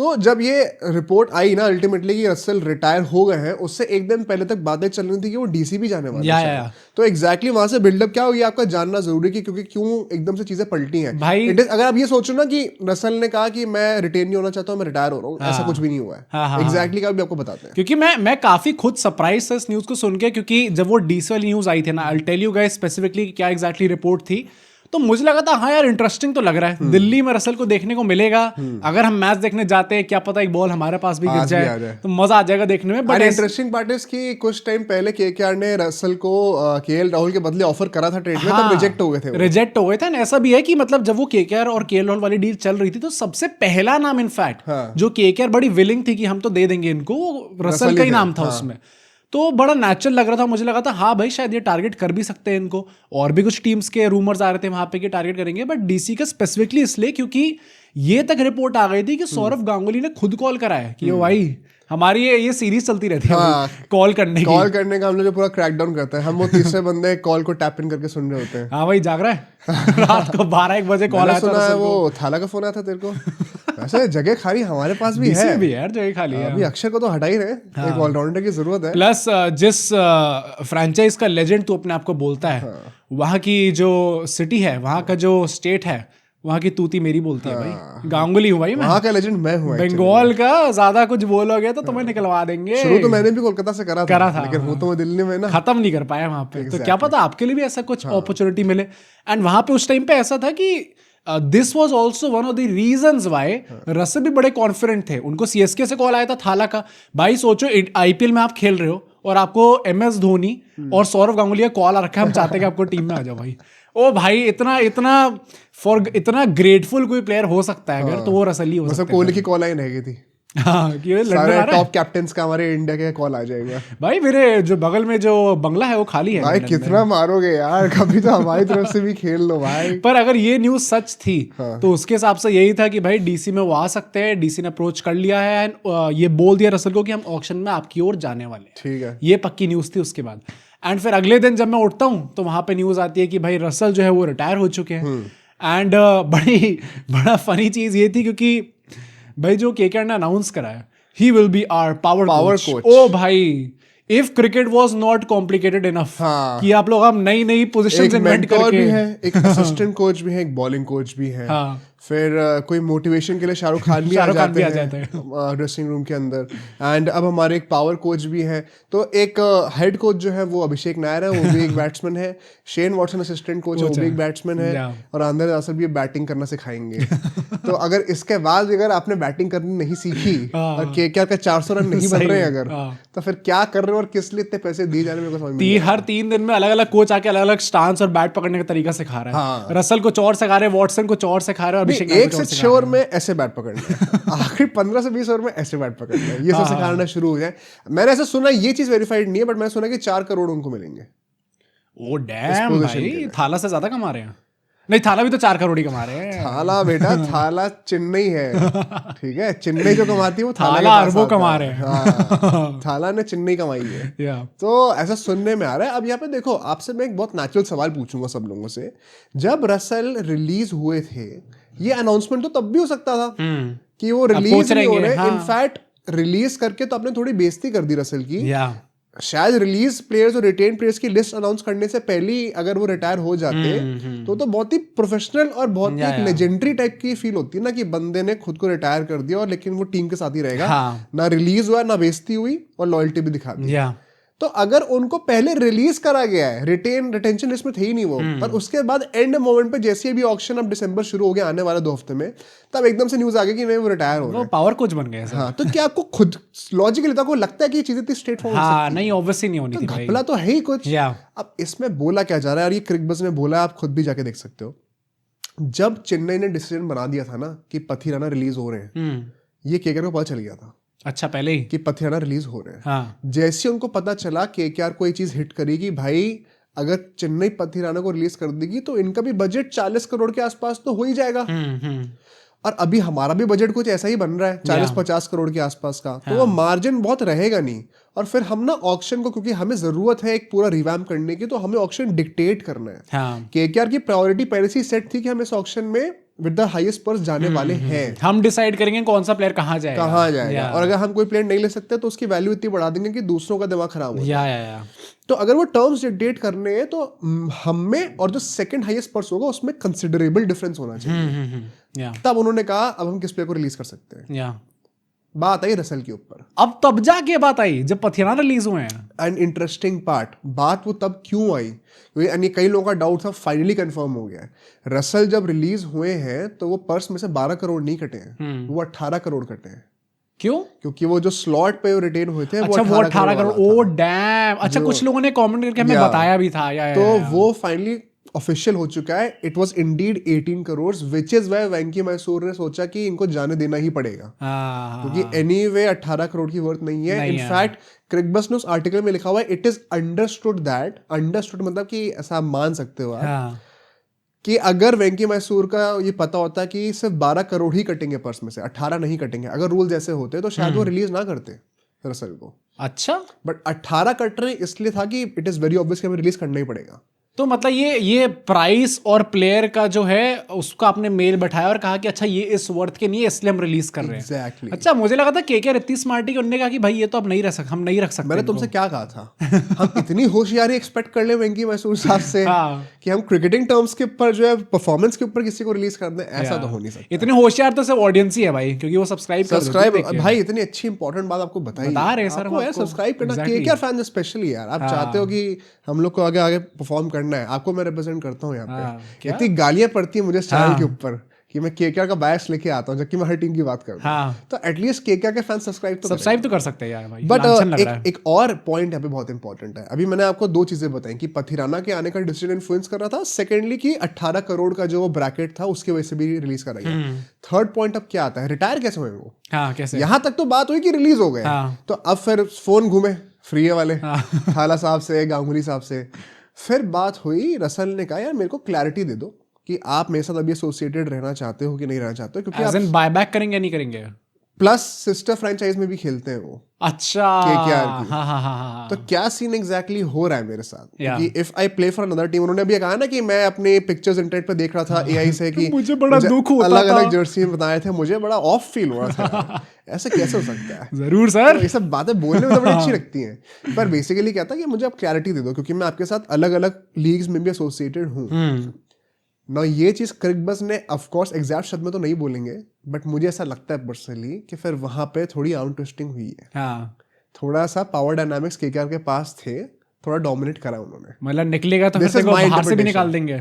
तो जब ये रिपोर्ट आई ना अल्टीमेटली कि रसल रिटायर हो गए हैं, उससे एक दिन पहले तक बातें चल रही थी कि वो डीसी भी जाने वाले हैं। तो एग्जैक्टली वहां से बिल्डअप क्या हो ये आपका जानना जरूरी है, क्योंकि क्यों एकदम से चीजें पलटी हैं भाई। अगर आप ये सोचो ना कि रसल ने कहा कि मैं रिटेन नहीं होना चाहता हूँ, मैं रिटायर हो रहा हूँ, ऐसा कुछ भी नहीं हुआ है। एग्जैक्टली क्या भी आपको बताते हैं, क्योंकि मैं काफी खुद सरप्राइज था इस न्यूज को सुन के, क्योंकि जब वो डीसी वाली न्यूज आई थी ना, I will tell you guys specifically क्या एग्जैक्टली रिपोर्ट थी, तो मुझे लगा था हाँ यार इंटरेस्टिंग तो लग रहा है, दिल्ली में रसल को देखने को मिलेगा। अगर हम मैच देखने जाते हैं, क्या पता एक बॉल हमारे पास भी गिर जाए तो मजा आ जाएगा देखने में। बट इंटरेस्टिंग पार्ट इज कि कुछ टाइम पहले केकेआर ने रसल को केएल राहुल के बदले ऑफर करा था ट्रेड में, तब रिजेक्ट हो गए थे। रिजेक्ट हो गए थे। ऐसा भी है कि मतलब जब वो केकेआर और केएल राहुल वाली डील चल रही थी, तो सबसे पहला नाम इनफैक्ट जो केकेआर बड़ी विलिंग थी कि हम तो दे देंगे इनको, रसल का ही नाम था उसमें। तो बड़ा नेचुरल लग रहा था, मुझे लगा था हाँ भाई शायद ये टारगेट कर भी सकते हैं इनको। और भी कुछ टीम्स के रूमर्स आ रहे थे वहां पे कि टारगेट करेंगे, बट डीसी का स्पेसिफिकली इसलिए क्योंकि ये तक रिपोर्ट आ गई थी कि सौरव गांगुली ने खुद कॉल करा है कि भाई हमारी ये सीरीज चलती रहती है कॉल करने का हम लोग जो पूरा क्रैकडाउन करते हैं, हम वो तीसरे बंदे कॉल को टैप इन करके सुन रहे होते हैं। हाँ भाई जाग रहा है रात को 12-1 बजे कॉल आया था। वो थाला का फोन आया था तेरे को। वैसे जगह खाली हमारे पास भी है यार, जगह खाली है। अभी अक्षर को तो हटा ही रहे, एक ऑलराउंडर की जरूरत है। प्लस जिस फ्रेंचाइज का लेजेंड तू अपने आप को बोलता है, वहाँ की जो सिटी है, वहाँ का जो स्टेट है, वहाँ की तूती मेरी बोलती है भाई। गांगुली हूँ भाई मैं, वहाँ का लेजेंड मैं हूँ। बंगाल का ज्यादा कुछ बोलोगे तो तुम्हें निकलवा देंगे। शुरू तो मैंने भी कोलकाता से करा था लेकिन वो तो मैं दिल्ली में ना खत्म नहीं कर पाया वहाँ पे। तो क्या पता आपके लिए भी ऐसा कुछ अपॉर्चुनिटी मिले। एंड वहाँ पे उस टाइम पे ऐसा था कि this was also one of the reasons why Russell भी बड़े कॉन्फिडेंट थे। उनको सीएसके से कॉल आया था थाला का, भाई सोचो आईपीएल में आप खेल रहे हो और आपको एमएस धोनी और सौरव गांगुली का कॉल आ रखा है, हम चाहते हैं कि आपको टीम में आ जाओ भाई। ओ भाई इतना ग्रेटफुल कोई प्लेयर हो सकता है अगर, तो वो रसल ही हो सकता है। कोहली की कॉल आई नहीं थी, सारे टॉप कैप्टन्स का हमारे इंडिया के कॉल आ जाएगा भाई। मेरे जो बगल में जो बंगला है वो खाली है भाई। कितना मारोगे यार, कभी तो हमारी तरफ से भी खेल लो भाई। पर अगर ये न्यूज सच थी तो उसके हिसाब से यही था कि भाई डीसी में वो आ सकते हैं। डीसी ने अप्रोच कर लिया है एंड ये बोल दिया रसल को कि हम ऑक्शन में आपकी ओर जाने वाले हैं। ठीक है, ये पक्की न्यूज थी उसके बाद। एंड फिर अगले दिन जब मैं उठता हूँ तो वहां पे न्यूज आती है कि भाई रसल जो है वो रिटायर हो चुके हैं। एंड बड़ा फनी चीज ये थी क्योंकि भाई जो केकेआर ने अनाउंस कराया, he will be our power coach. ओ भाई, if cricket was not complicated enough कि आप लोग अब नई पोजीशंस इन्वेंट करके, भी है, एक असिस्टेंट कोच भी है, एक बॉलिंग कोच भी है। फिर कोई मोटिवेशन के लिए शाहरुख खान भी आ जाते हैं ड्रेसिंग रूम के अंदर। एंड अब हमारे एक पावर कोच भी है। तो एक हेड कोच जो है वो अभिषेक नायर है, वो भी एक बैट्समैन है। शेन वॉटसन असिस्टेंट कोच है, वो भी एक बैट्समैन है। और आंद्रे रसल भी बैटिंग करना सिखाएंगे। तो अगर इसके बाद अगर आपने बैटिंग करनी नहीं सीखी और केकेआर का 400 रन नहीं बन रहे अगर, तो फिर क्या कर रहे हो और किस लिए इतने पैसे दिए जाने में समझ नहीं। हर 3 दिन में अलग अलग कोच आके अलग अलग स्टांस और बैट पकड़ने का तरीका सिखा रहा है। रसल को चौर सिखा रहे, वॉटसन को चौर सिखा रहे, 1 से 6 ओवर में ऐसे बैट पकड़ना है, आखिर 15 से 20 ओवर में ऐसे बैट पकड़ना है, ये सब सिखाना शुरू हो जाए। मैंने ऐसा सुना, ये चीज वेरीफाइड नहीं है, बट मैंने सुना कि 4 करोड़ उनको मिलेंगे। ओ डैम भाई, थाला से ज्यादा कमा रहे हैं। नहीं, थाला भी तो 4 करोड़ ही कमा रहे हैं। थाला बेटा, थाला चेन्नई है, ठीक है। चेन्नई जो कमाती है वो थाला अरबों कमा रहे हैं। थाला ने चेन्नई कमाई है। तो ऐसा सुनने में आ रहा है। अब यहाँ पे देखो, आपसे मैं एक बहुत नेचुरल सवाल पूछूंगा सब लोगों से। जब रसल रिलीज हुए थे, ये अनाउंसमेंट तो तब भी हो सकता था कि वो रिलीज नहीं हो रहे। इनफैक्ट रिलीज करके तो आपने थोड़ी बेइज्जती कर दी रसल की। शायद रिलीज प्लेयर्स और रिटेन प्लेयर्स की लिस्ट अनाउंस करने से पहले अगर वो रिटायर हो जाते तो बहुत ही प्रोफेशनल और बहुत ही लेजेंडरी टाइप की फील होती है ना, कि बंदे ने खुद को रिटायर कर दिया और लेकिन वो टीम के साथ ही रहेगा। ना रिलीज हुआ, ना बेइज्जती हुई, और लॉयल्टी भी दिखा दी। तो अगर उनको पहले रिलीज करा गया है, रिटेंशन लिस्ट में थे ही नहीं वो, पर उसके बाद एंड मोमेंट पे जैसे भी ऑक्शन अब दिसंबर शुरू हो गया आने वाले 2 हफ्ते में, तब एकदम से न्यूज आ गई कि नहीं वो रिटायर हो रहे हैं, पावर कोच बन गए। हाँ, तो क्या आपको खुद लॉजिकली आपको लगता है कि ये चीजें इतनी स्ट्रेट फॉरवर्ड नहीं, ऑब्वियसली नहीं होनी थी भाई। घपला तो है ही कुछ। अब इसमें बोला क्या जा रहा है, और ये क्रिकबज़ ने बोला है, आप खुद भी जाके देख सकते हो। जब चेन्नई ने डिसीजन बना दिया था ना कि पथिराना रिलीज हो रहे हैं, ये केकेआर को पता चल गया था। अच्छा, पहले ही कि पथिराना रिलीज हो रहे हैं। जैसे उनको पता चला केकेआर को ये चीज हिट करेगी, भाई अगर चेन्नई पथिराना को रिलीज कर देगी तो इनका भी बजट 40 करोड़ के आसपास तो हो ही जाएगा। और अभी हमारा भी बजट कुछ ऐसा ही बन रहा है, 40-50 करोड़ के आसपास का। तो वो मार्जिन बहुत रहेगा नहीं। और फिर हम ना ऑक्शन को, क्योंकि हमें जरूरत है एक पूरा रिवैम्प करने की, तो हमें ऑक्शन डिक्टेट करना है। केकेआर की प्रायोरिटी पहले से ही सेट थी कि हम इस ऑक्शन में विद द हाईएस्ट पर्स जाने वाले हैं। हम डिसाइड करेंगे कौन सा प्लेयर कहाँ जाएगा। और अगर हम कोई प्लेयर नहीं ले सकते तो उसकी वैल्यू इतनी बढ़ा देंगे कि दूसरों का दिमाग खराब हो जाए। या तो अगर वो टर्म्स डिक्टेट करने हैं तो हम में और जो सेकंड हाईएस्ट पर्स होगा उसमें कंसिडरेबल डिफरेंस होना चाहिए। तब उन्होंने कहा अब हम किस प्लेयर को रिलीज कर सकते हैं। बात आई रसल के ऊपर। अब तब जाके बात आई जब पथियाना रिलीज हुए हैं। एंड इंटरेस्टिंग पार्ट, बात वो तब क्यों आई, यानी कई लोगों का डाउट था, फाइनली कंफर्म हो गया है। रसल जब रिलीज हुए हैं तो वो पर्स में से 12 करोड़ नहीं कटे हैं, वो 18 करोड़ कटे हैं। क्यों? क्योंकि वो जो स्लॉट पे रिटेन हुए थे अच्छा, वो 18 करोड़। Oh damn. अच्छा, कुछ लोगों ने कमेंट करके हमें बताया भी था। तो वो फाइनली ऑफिशियल हो चुका है। It was indeed 18 crore, which is why Venky Mysore ने सोचा कि इनको जाने देना ही पड़ेगा, क्योंकि एनीवे 18 करोड़ की वर्थ नहीं है। इनफैक्ट क्रिकबस ने उस आर्टिकल में लिखा हुआ है it is understood that, understood मतलब कि ऐसा आप मान सकते हो आप कि अगर वेंकी मैसूर का ये पता होता कि सिर्फ 12 करोड़ ही कटेंगे पर्स में से, 18 नहीं कटेंगे, अगर रूल जैसे होते तो शायद वो रिलीज ना करते रसल को। अच्छा, बट 18 कट रहे इसलिए था कि इट इज वेरी ऑब्वियस कि हमें रिलीज करना ही पड़ेगा। तो मतलब ये प्राइस और प्लेयर का जो है उसका आपने मेल बैठाया और कहा कि अच्छा ये इस वर्थ के नहीं है इसलिए हम रिलीज कर रहे हैं। Exactly. अच्छा, मुझे लगा था केकेआर इतनी स्मार्ट है कि उन्होंने कहा कि भाई ये तो अब नहीं हम नहीं रख सकते। मैंने तुमसे क्या कहा था हम इतनी होशियारी एक्सपेक्ट कर ले वेंकी मैसूर साहब से कि हम क्रिकेटिंग टर्म्स के ऊपर जो है परफॉर्मेंस के ऊपर किसी को रिलीज कर दें, ऐसा तो हो नहीं सकता। इतने होशियार तो सिर्फ ऑडियंस ही है भाई, क्योंकि वो सब्सक्राइब भाई इतनी अच्छी इंपॉर्टेंट बात आपको बता रहे सर, सब्सक्राइब करना। केकेआर फैन स्पेशली यार, आप चाहते हो कि हम लोग को आगे आगे परफॉर्म करना है, आपको मैं रिप्रेजेंट करता हूँ यहाँ पे। इतनी गालियां पड़ती है मुझे इस चैनल के ऊपर कि मैं केकेआर का बायस लेके आता हूँ जबकि मैं हर टीम की बात करता हूँ। तो एटलीस्ट केकेआर के फैन सब्सक्राइब तो कर सकते हैं यार भाई। बट एक और पॉइंट यहाँ पे बहुत इंपॉर्टेंट है। अभी मैंने आपको 2 चीजें बताई कि पथिराना के आने का डिसीजन इन्फ्लुएंस कर रहा था, सेकेंडली कि 18 करोड़ का जो वो ब्रैकेट था उसकी वजह से भी रिलीज करा गया। थर्ड पॉइंट अब क्या आता है, रिटायर कैसे हुए वो? कैसे? यहाँ तक तो बात हुई कि रिलीज हो गए, तो अब फिर फोन घूमे फ्री वाले थाला साहब से, गांगुली साहब से। फिर बात हुई, रसल ने कहा यार मेरे को क्लैरिटी दे दो कि आप मेरे साथ अभी एसोसिएटेड रहना चाहते हो कि नहीं रहना चाहते हो, क्योंकि आप बायबैक करेंगे नहीं करेंगे। प्लस सिस्टर फ्रेंचाइज में भी खेलते हैं वो। अच्छा, केकेआर की। तो क्या सीन एग्जैक्टली हो रहा है मेरे साथ, क्योंकि if I play for another team, उन्होंने अभी कहा ना कि मैं अपने पिक्चर्स इंटरनेट पे देख रहा था एआई से कि मुझे बड़ा दुख होता था, अलग अलग जर्सी बताए थे, मुझे बड़ा ऑफ फील हो रहा था। ऐसे कैसे हो सकता है? जरूर सर, तो ये सब बातें बोलने में तो बड़ी अच्छी लगती हैं, पर बेसिकली क्या था कि मुझे आप क्लैरिटी दे दो, क्योंकि मैं आपके साथ अलग अलग लीग्स में भी एसोसिएटेड हूँ ना। ये चीज क्रिकबस ने ऑफ कोर्स एग्जैक्ट शब्द में तो नहीं बोलेंगे, बट मुझे ऐसा लगता है पर्सनली कि फिर वहां पे थोड़ी आउट ट्विस्टिंग हुई है। थोड़ा सा पावर डायनामिक्स केकेआर के पास थे, थोड़ा डोमिनेट करा उन्होंने। मतलब निकलेगा तो फिर बाहर से भी निकाल देंगे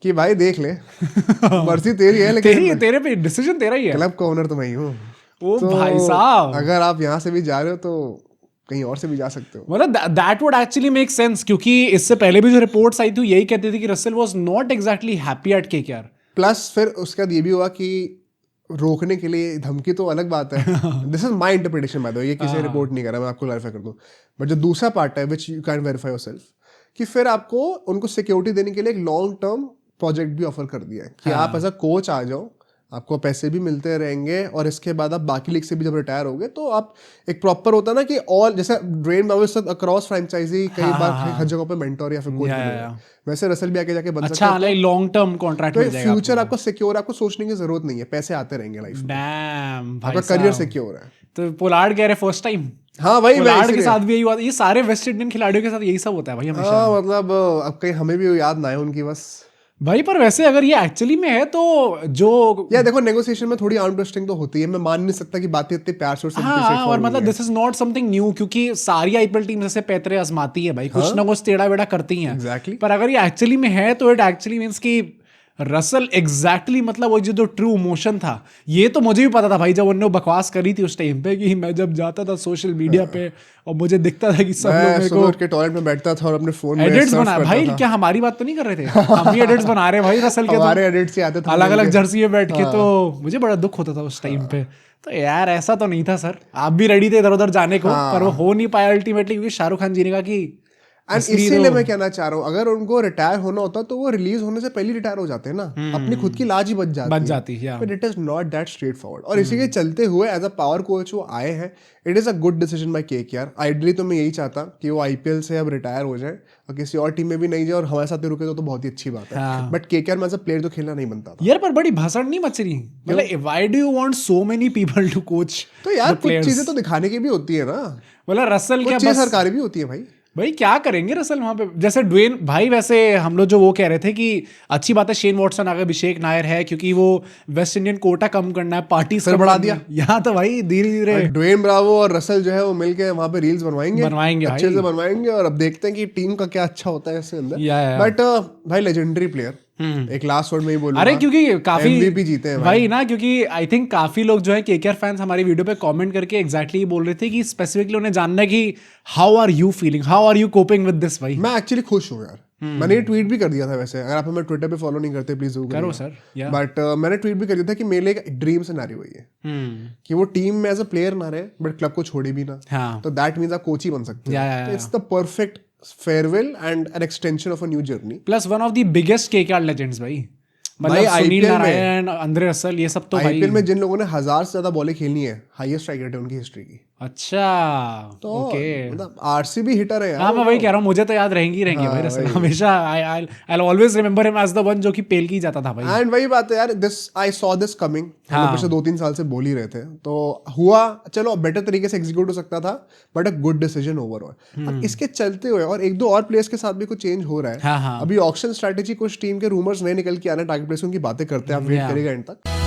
कि भाई देख ले मर्जी तेरी है, लेकिन तेरे पे डिसीजन तेरा ही है, क्लब का ओनर तो मैं ही हूँ। ओ भाई साहब, अगर आप यहाँ से भी जा रहे हो तो कहीं और से भी जा सकते हो। मतलब that would actually make sense, क्योंकि इससे पहले भी जो रिपोर्ट्स आई थी यही कहती थी कि Russell was not exactly happy at KKR. Plus फिर उसके बाद ये भी हुआ कि रोकने के लिए धमकी तो अलग बात है। This is my interpretation by the way, ये किसी ने रिपोर्ट नहीं करा, मैं आपको क्लैरिफाई कर दूं। बट जो दूसरा पार्ट है which you can verify yourself, कि फिर आपको उनको सिक्योरिटी देने के लिए एक लॉन्ग टर्म प्रोजेक्ट भी ऑफर कर दिया है कि आप एज अ कोच आ जाओ, आपको पैसे भी मिलते रहेंगे, और इसके बाद आप बाकी लीग से भी जब रिटायर होगे तो आप एक प्रॉपर होता है ना कि ऑल, जैसे ड्रेन ब्रावो अक्रॉस फ्रेंचाइजी कई बार हर जगह पे मेंटोर या फिर कोच बने, वैसे रसल भी आके जाके बन सकता है। अच्छा, लॉन्ग टर्म कॉन्ट्रैक्ट मिल जाएगा, फ्यूचर आपको सिक्योर, आपको सोचने की जरूरत नहीं है, पैसे आते रहेंगे लाइफ में, डैम भाई, आपका करियर सिक्योर है। तो पोलार्ड कह रहे फर्स्ट टाइम। हाँ भाई, पोलार्ड के साथ भी यही हुआ, ये सारे वेस्ट इंडियन खिलाड़ियों के साथ यही सब होता है भाई हमेशा। मतलब अब कहीं हमें भी याद ना आए उनकी बस भाई। पर वैसे अगर ये एक्चुअली में है तो जो या देखो नेगोशिएशन में थोड़ी अंडरस्टैंडिंग तो होती है, मैं मान नहीं सकता कि बातें इतने प्यार से और मतलब this is not something new, क्योंकि सारी आईपीएल टीम जैसे पैतरे आजमाती है भाई, कुछ ना कुछ टेढ़ा बेड़ा करती हैं। Exactly. पर अगर ये एक्चुअली में है तो इट एक्चुअली मींस कि रसल एग्जैक्टली मतलब वो जो ट्रू इमोशन था, ये तो मुझे भी पता था भाई जब उन्होंने बकवास करी थी उस टाइम पे, कि मैं जब जाता था सोशल मीडिया पे और मुझे दिखता था कि सब लोग मेरे को के टॉयलेट में बैठता था और अपने फोन में एडिट्स बना भाई। क्या हमारी बात तो नहीं कर रहे थे? हम भी एडिट्स बना रहे भाई रसल के, हमारे एडिट्स ही आते थे अलग अलग जर्सी में बैठ के। तो मुझे बड़ा दुख होता था उस टाइम पे। तो यार ऐसा तो नहीं था सर, आप भी रेडी थे इधर उधर जाने को, पर वो हो नहीं पाया अल्टीमेटली, क्योंकि शाहरुख खान जी ने कहा कि एंड इसीलिए मैं कहना चाह रहा हूँ, अगर उनको रिटायर होना होता तो वो रिलीज होने से पहले रिटायर हो जाते हैं ना, अपनी खुद की लाज ही बच जाती है। But it is not that straight forward. और इसी के चलते हुए एज अ पावर कोच वो आए हैं, it is a good decision by KKR. Ideally तो मैं यही चाहता कि वो आईपीएल से अब रिटायर हो जाए और किसी और टीम में भी नहीं जाए और हमारे साथ ही रुके तो बहुत ही अच्छी बात है। बट केकेआर में एज अ प्लेयर तो खेलना नहीं बनता था यार। पर बड़ी भाषण नहीं मच रही, मतलब why do you want so many people to coach? तो यार कुछ चीजें तो दिखाने की भी होती है ना, मतलब रसल क्या बस सरकारी भी होती है भाई क्या करेंगे रसल वहां पे? जैसे ड्वेन भाई, वैसे हम लोग जो वो कह रहे थे कि अच्छी बात है शेन वॉटसन आ गए, अभिषेक नायर है, क्योंकि वो वेस्ट इंडियन कोटा कम करना है, पार्टी फिर बढ़ा दिया यहाँ तो भाई धीरे धीरे ड्वेन ब्रावो और रसल जो है वो मिलके वहां पे रील्स बनवाएंगे अच्छे से बनवाएंगे, और अब देखते हैं कि टीम का क्या अच्छा होता है इसके अंदर। बट भाई लेजेंडरी प्लेयर, एक लास्ट वर्ड में ही बोलूंगा, अरे क्योंकि काफी MVP जीते हैं भाई ना, क्योंकि आई थिंक काफी लोग जो है केकेआर फैंस हमारी वीडियो पे कमेंट करके एग्जैक्टली बोल रहे थे कि स्पेसिफिकली उन्हें जानना है कि how are you feeling, how are you coping with this. भाई मैं एक्चुअली खुश हूँ यार, मैंने ये ट्वीट भी कर दिया था। वैसे अगर आप हमें ट्विटर पे फॉलो नहीं करते प्लीज करो सर, बट मैंने ट्वीट भी कर दिया था कि मेरे लिए एक ड्रीम सिनेरियो है ये, कि वो टीम में एज अ प्लेयर ना रहे बट क्लब को छोड़े भी ना, तो दैट मींस आप कोच ही बन सकते हैं। It's the perfect farewell and an extension of a new journey. Plus one of the biggest KKR legends भाई, मतलब सुनील नारायण, अंद्रे रसल, ये सब तो भाई आईपीएल में जिन लोगों ने 1000 से ज्यादा बॉलें खेलनी है, हाईएस्ट स्ट्राइक रेट है उनकी हिस्ट्री की। अच्छा तो मतलब आरसीबी हिटर है यार। हाँ मैं वही कह रहा हूँ, मुझे तो याद रहेंगी भाई रसल हमेशा। I always remember him as the one जो कि पेल की जाता था भाई। एंड वही बात है यार, this I saw this coming, पिछले 2-3 साल से बोल ही रहे थे, तो हुआ, चलो बेटर तरीके से एग्जीक्यूट हो सकता था, but a good decision overall. अब इसके चलते हुए और 1-2 और प्लेयर्स के साथ भी कुछ चेंज हो रहा है। अभी ऑक्शन स्ट्रेटेजी, कुछ टीम के रूमर्स नए निकल के आ रहे हैं, टारगेट प्लेयर्स, उनकी बातें करते हैं, आप वेट करेगा एंड तक।